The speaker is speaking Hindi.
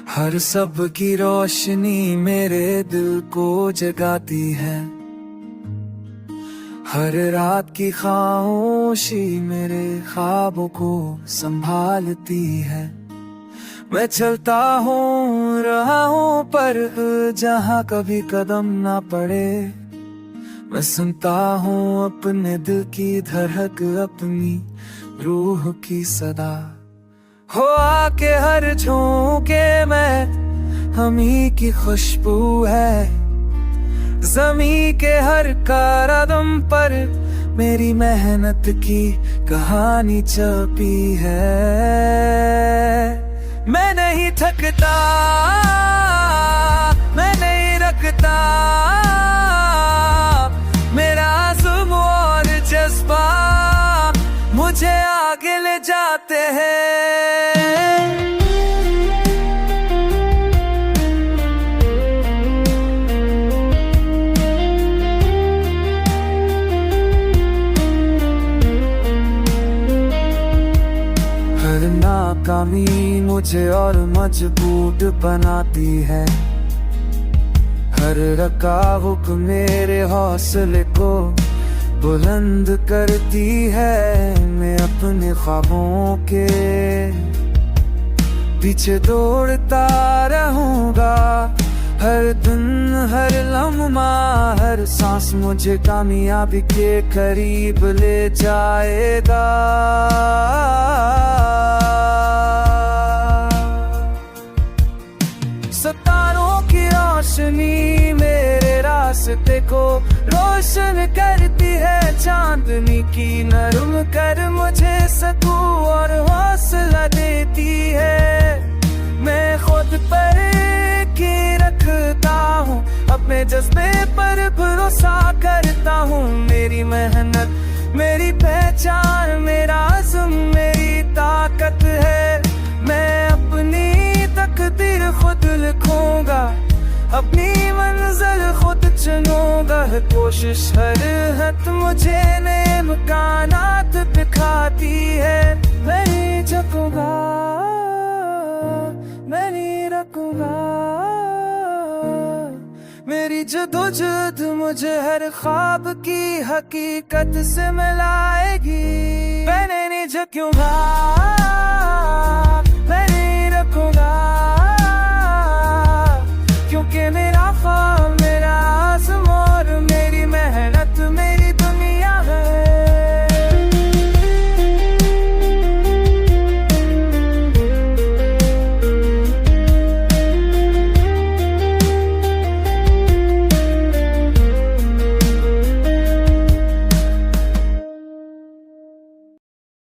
हर सब की रोशनी मेरे दिल को जगाती है। हर रात की खामोशी मेरे ख्वाबों को संभालती है। मैं चलता हूँ रहा हूँ पर जहाँ कभी कदम ना पड़े। मैं सुनता हूँ अपने दिल की धड़क, अपनी रूह की सदा। हो आके हर झोंके में हमी की खुशबू है। ज़मीं के हर कदम पर मेरी मेहनत की कहानी छपी है। मैं नहीं थकता, मैं नहीं रखता, मेरा आज़म और जज्बा मुझे आगे ले जाते हैं। हर नाकामी मुझे और मजबूत बनाती है। हर रुकावट मेरे हौसले को बुलंद करती है। मैं अपने ख्वाबों के पीछे दौड़ता रहूंगा। हर दिन हर लम्हा हर सांस मुझे कामयाबी के करीब ले जाएगा। सितारों की रोशनी मेरे रास्ते को रोशन करती है। चांदनी की नरम कर मुझे सुकून और हौसला देती है। मैं खुद पर की रखता हूँ, अपने जज्बे पर भरोसा करता हूँ। मेरी मेहनत मेरी पहचान, मेरा आज़म मेरी ताकत है। मैं अपनी तकदीर खुद लिखूंगा, अपनी मंजिल खुद चुनूंगा। कोशिश हर हद मुझे नए मकानात दिखाती है। मैं नहीं झुकूंगा, मैं नहीं रुकूंगा। मेरी जदोजहद मुझे हर ख्वाब की हकीकत से मिलाएगी। मैं नहीं झुकूंगा।